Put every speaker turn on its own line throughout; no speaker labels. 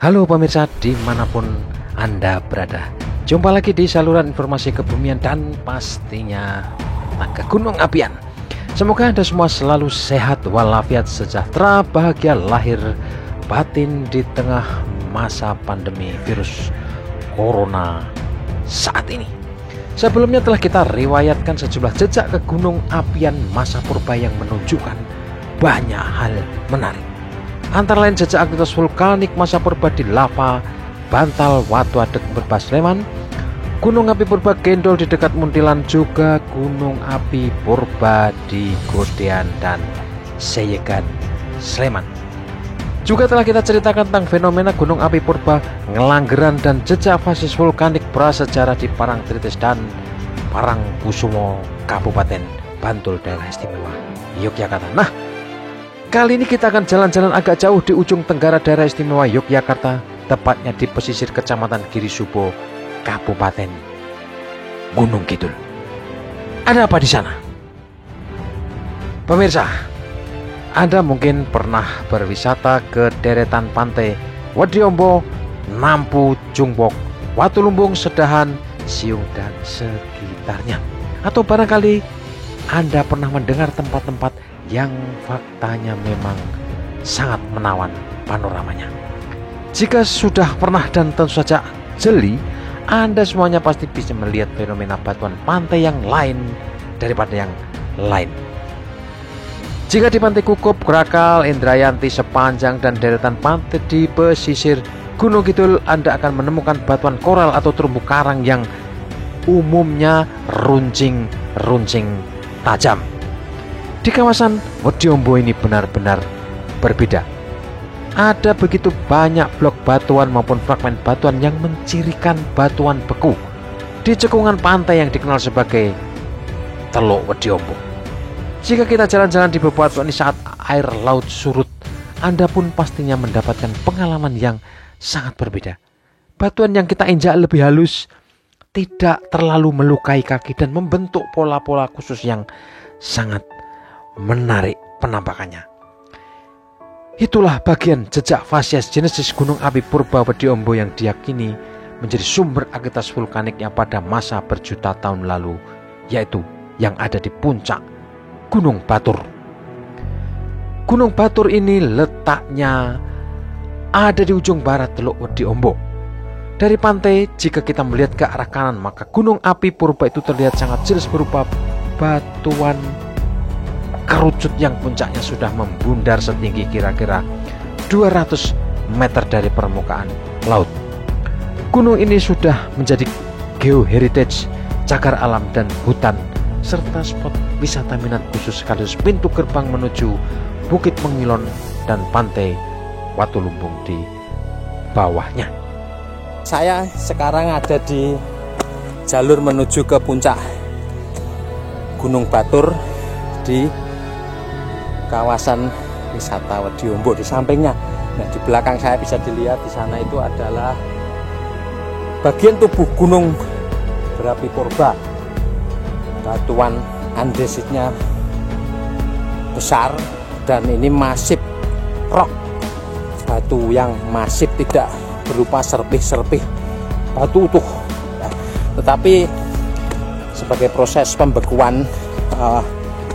Halo pemirsa dimanapun Anda berada, jumpa lagi di saluran informasi kebumian dan pastinya tentang Gunung Apian. Semoga Anda semua selalu sehat walafiat, sejahtera, bahagia lahir batin di tengah masa pandemi virus corona saat ini. Sebelumnya telah kita riwayatkan sejumlah jejak ke Gunung Apian masa purba yang menunjukkan banyak hal menarik. Antara lain jejak aktivitas vulkanik masa purba di lava Bantal Watu Adek Purba Sleman, Gunung Api Purba Gendol di dekat Muntilan, juga Gunung Api Purba di Godean dan Seyegan Sleman. Juga telah kita ceritakan tentang fenomena Gunung Api Purba Ngelanggeran dan jejak fasis vulkanik prasejarah di Parangtritis dan Parangkusumo, Kabupaten Bantul, Daerah Istimewa Yogyakarta. Nah, kali ini kita akan jalan-jalan agak jauh di ujung tenggara Daerah Istimewa Yogyakarta, tepatnya di pesisir Kecamatan Girisubo, Kabupaten Gunung Kidul. Ada apa di sana? Pemirsa, Anda mungkin pernah berwisata ke deretan pantai Wediombo, Nampu, Jungbok, Watulumbung, Sedahan, Siung, dan sekitarnya. Atau barangkali Anda pernah mendengar tempat-tempat yang faktanya memang sangat menawan panoramanya. Jika sudah pernah dan tentu saja jeli, Anda semuanya pasti bisa melihat fenomena batuan pantai yang lain daripada yang lain. Jika di Pantai Kukup, Krakal, Indrayanti, Sepanjang, dan deretan pantai di pesisir Gunung Kidul, Anda akan menemukan batuan koral atau terumbu karang yang umumnya runcing tajam. Di kawasan Wediombo ini benar-benar berbeda. Ada begitu banyak blok batuan maupun fragmen batuan yang mencirikan batuan beku di cekungan pantai yang dikenal sebagai Teluk Wediombo. Jika kita jalan-jalan di beberapa ini saat air laut surut, Anda pun pastinya mendapatkan pengalaman yang sangat berbeda. Batuan yang kita injak lebih halus, tidak terlalu melukai kaki, dan membentuk pola-pola khusus yang sangat menarik penampakannya. Itulah bagian jejak fasies genesis Gunung Api Purba Wediombo yang diyakini menjadi sumber aktivitas vulkaniknya pada masa berjuta tahun lalu, yaitu yang ada di puncak Gunung Batur. Gunung Batur ini letaknya ada di ujung barat Teluk Wediombo. Dari pantai, jika kita melihat ke arah kanan, maka Gunung Api Purba itu terlihat sangat jelas berupa batuan kerucut yang puncaknya sudah membundar setinggi kira-kira 200 meter dari permukaan laut. Gunung ini sudah menjadi geoheritage, cagar alam dan hutan, serta spot wisata minat khusus sekaligus pintu gerbang menuju Bukit Mengilon dan Pantai Watulumbung di bawahnya.
Saya sekarang ada di jalur menuju ke puncak Gunung Batur di kawasan wisata Wediombo di sampingnya. Nah, di belakang saya bisa dilihat di sana itu adalah bagian tubuh gunung berapi purba. Batuan andesitnya besar dan ini masif rock, batu yang masif, tidak berupa serpih-serpih batu utuh. Tetapi sebagai proses pembekuan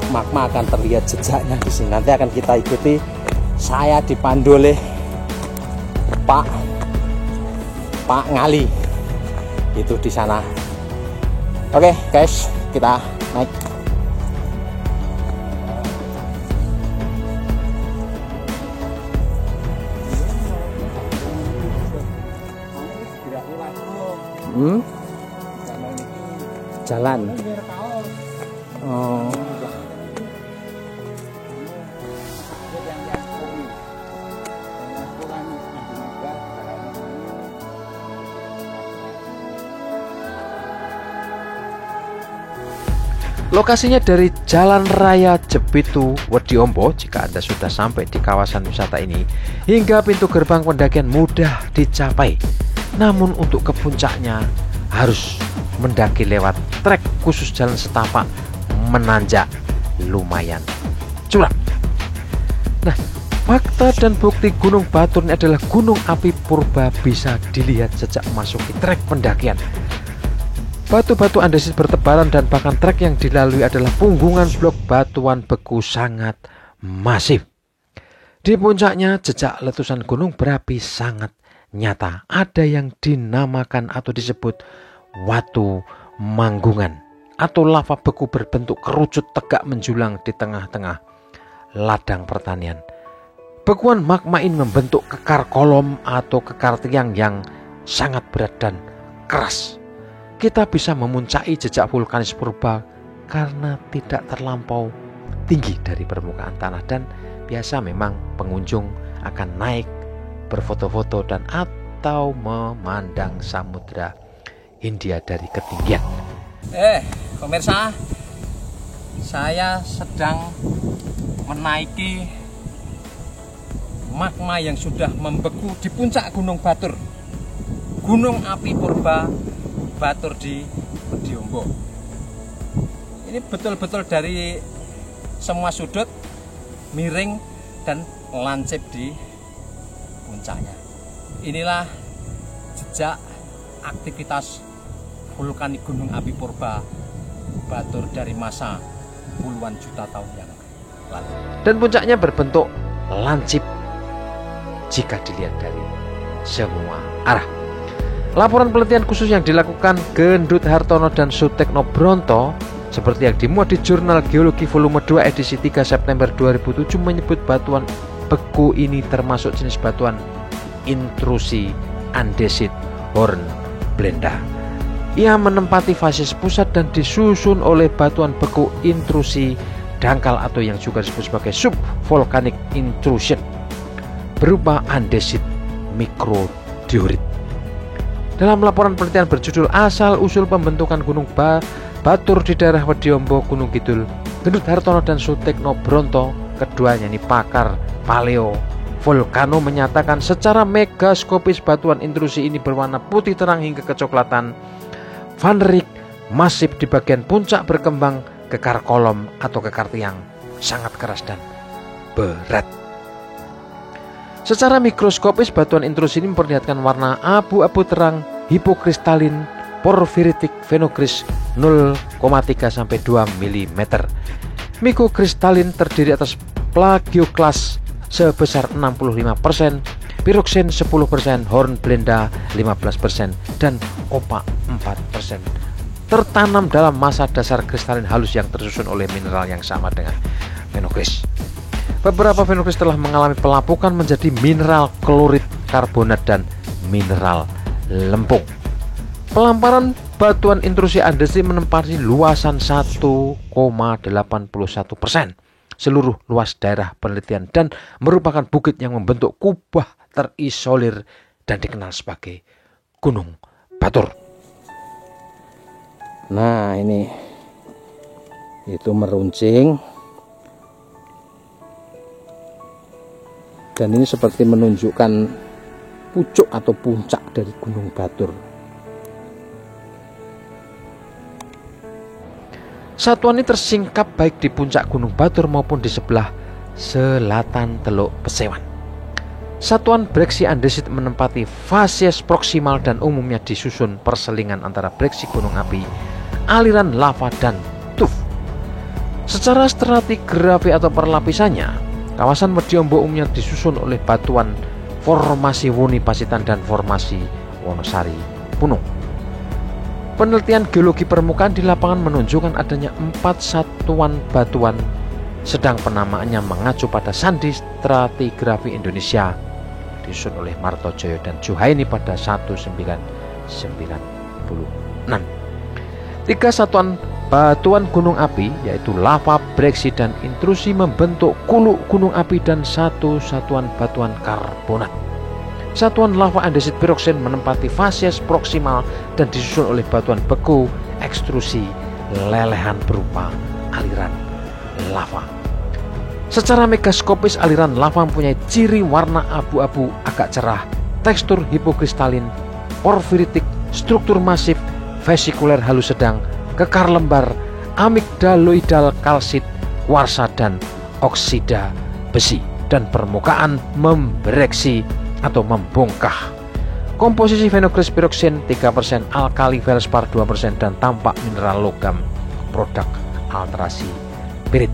magma akan terlihat jejaknya di sini. Nanti akan kita ikuti. Saya dipandu oleh Pak Ngali itu di sana. Oke, guys, kita naik. Jalan. Oh.
Lokasinya dari Jalan Raya Jepitu Wediombo, jika Anda sudah sampai di kawasan wisata ini, hingga pintu gerbang pendakian mudah dicapai. Namun untuk ke puncaknya harus mendaki lewat trek khusus jalan setapak, menanjak lumayan curam. Nah, Fakta dan bukti Gunung Batur ini adalah gunung api purba bisa dilihat sejak memasuki trek pendakian. Batu-batu andesit bertebaran dan bahkan trek yang dilalui adalah punggungan blok batuan beku sangat masif. Di puncaknya jejak letusan gunung berapi sangat nyata. Ada yang dinamakan atau disebut watu manggungan atau lava beku berbentuk kerucut tegak menjulang di tengah-tengah ladang pertanian. Bekuan magma ini membentuk kekar kolom atau kekar tiang yang sangat berat dan keras. Kita bisa memuncaki jejak vulkanis purba karena tidak terlampau tinggi dari permukaan tanah dan biasa memang pengunjung akan naik berfoto-foto dan atau memandang samudra Hindia dari ketinggian.
Pemirsa, saya sedang menaiki magma yang sudah membeku di puncak Gunung Batur, gunung api purba Batur di Wediombo. Ini betul-betul dari semua sudut miring dan lancip di puncaknya. Inilah jejak aktivitas vulkanik gunung api purba Batur dari masa puluhan juta tahun yang lalu.
Dan puncaknya berbentuk lancip jika dilihat dari semua arah. Laporan penelitian khusus yang dilakukan Gendut Hartono dan Sutekno Bronto seperti yang dimuat di Jurnal Geologi volume 2 edisi 3 September 2007 menyebut batuan beku ini termasuk jenis batuan intrusi andesit Hornblenda. Ia menempati fases pusat dan disusun oleh batuan beku intrusi dangkal atau yang juga disebut sebagai subvolcanic intrusion berupa andesit mikrodiorit. Dalam laporan penelitian berjudul Asal-usul pembentukan Gunung Batur di daerah Wediombo Gunung Kidul, Gendut Hartono dan Sutekno Bronto, keduanya ini pakar paleo volcano, menyatakan secara megaskopis batuan intrusi ini berwarna putih terang hingga kecoklatan. Van Rijk masif di bagian puncak berkembang kekar kolom atau kekar tiang sangat keras dan berat. Secara mikroskopis batuan intrusi ini memperlihatkan warna abu-abu terang, hipokristalin, porfiritik, fenokris 0,3 sampai 2 mm. Mikrokristalin terdiri atas plagioklas sebesar 65%, piroksen 10%, hornblenda 15% dan opak 4%. Tertanam dalam massa dasar kristalin halus yang tersusun oleh mineral yang sama dengan fenokris. Beberapa fenokris telah mengalami pelapukan menjadi mineral klorid karbonat dan mineral lempung. Pelamparan batuan intrusi andesit menempati luasan 1,81% seluruh luas daerah penelitian dan merupakan bukit yang membentuk kubah terisolir dan dikenal sebagai Gunung Batur.
Nah, ini itu meruncing. Dan ini seperti menunjukkan pucuk atau puncak dari Gunung Batur.
Satuan ini tersingkap baik di puncak Gunung Batur maupun di sebelah selatan Teluk Pesewan. Satuan breksi andesit menempati fases proksimal dan umumnya disusun perselingan antara breksi gunung api, aliran lava dan tuf. Secara stratigrafi atau perlapisannya, kawasan Wediombo umumnya disusun oleh batuan formasi Wuni Pasitan dan formasi Wonosari Punung. Penelitian geologi permukaan di lapangan menunjukkan adanya 4 satuan batuan, sedang penamaannya mengacu pada sandi stratigrafi Indonesia disusun oleh Martojoyo dan Juhaini pada 1996. 3 satuan batuan gunung api yaitu lava, breksi, dan intrusi membentuk kuluk gunung api dan 1 satuan batuan karbonat. Satuan lava andesit piroksen menempati fases proksimal dan disusun oleh batuan beku ekstrusi lelehan berupa aliran lava. Secara megaskopis aliran lava mempunyai ciri warna abu-abu agak cerah, tekstur hipokristalin, porfiritik, struktur masif, vesikuler halus sedang, kekar lembar, amigdaloidal kalsit, kuarsa dan oksida besi. dan permukaan membereksi atau membongkah. Komposisi Phenocryst pyroxene 3%, alkali feldspar 2%, dan tampak mineral logam produk alterasi pirit.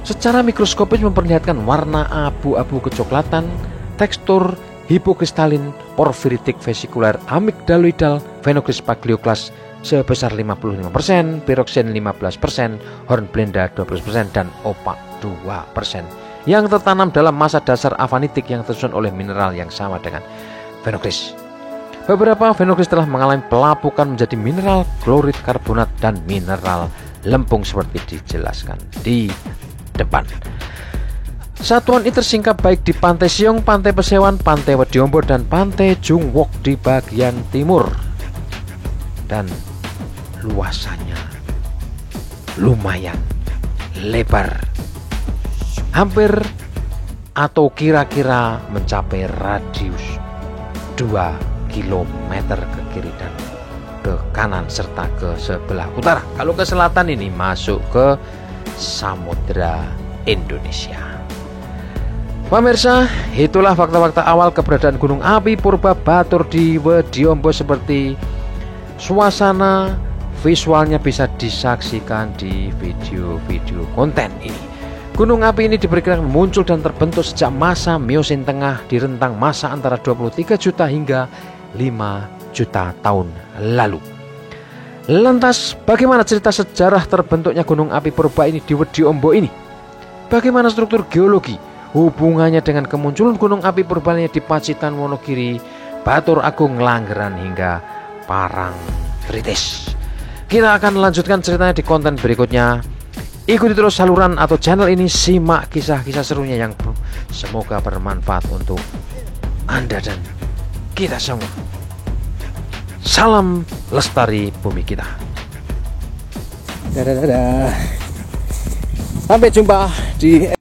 Secara mikroskopis memperlihatkan warna abu-abu kecoklatan, tekstur hipokristalin, porfiritik vesikular, amigdaloidal, Phenocryst paglioclase sebesar 55%, pyroxene 15%, hornblenda 12%, dan opak 2%, yang tertanam dalam massa dasar avanitik yang tersusun oleh mineral yang sama dengan Phenocryst. Beberapa Phenocryst telah mengalami pelapukan menjadi mineral klorid karbonat dan mineral lempung seperti dijelaskan di depan. Satuan ini tersingkap baik di Pantai Siong, Pantai Pesewan, Pantai Wediombo, dan Pantai Jungwok di bagian timur. Dan luasannya lumayan lebar, hampir atau kira-kira mencapai radius 2 km ke kiri dan ke kanan serta ke sebelah utara. Kalau ke selatan ini masuk ke Samudra Indonesia. Pemirsa, itulah fakta-fakta awal keberadaan gunung api purba Batur di Wediombo. Seperti suasana visualnya bisa disaksikan di video-video konten ini. Gunung api ini diperkirakan muncul dan terbentuk sejak masa Miosin Tengah di rentang masa antara 23 juta hingga 5 juta tahun lalu. Lantas, bagaimana cerita sejarah terbentuknya gunung api purba ini di Wediombo ini? Bagaimana struktur geologi, hubungannya dengan kemunculan gunung api purba di Pacitan, Wonogiri, Batur Agung, Langgeran, hingga Parangtritis? Kita akan lanjutkan ceritanya di konten berikutnya. Ikuti terus saluran atau channel ini, simak kisah-kisah serunya yang semoga bermanfaat untuk Anda dan kita semua. Salam lestari bumi kita.
Dadah. Sampai jumpa di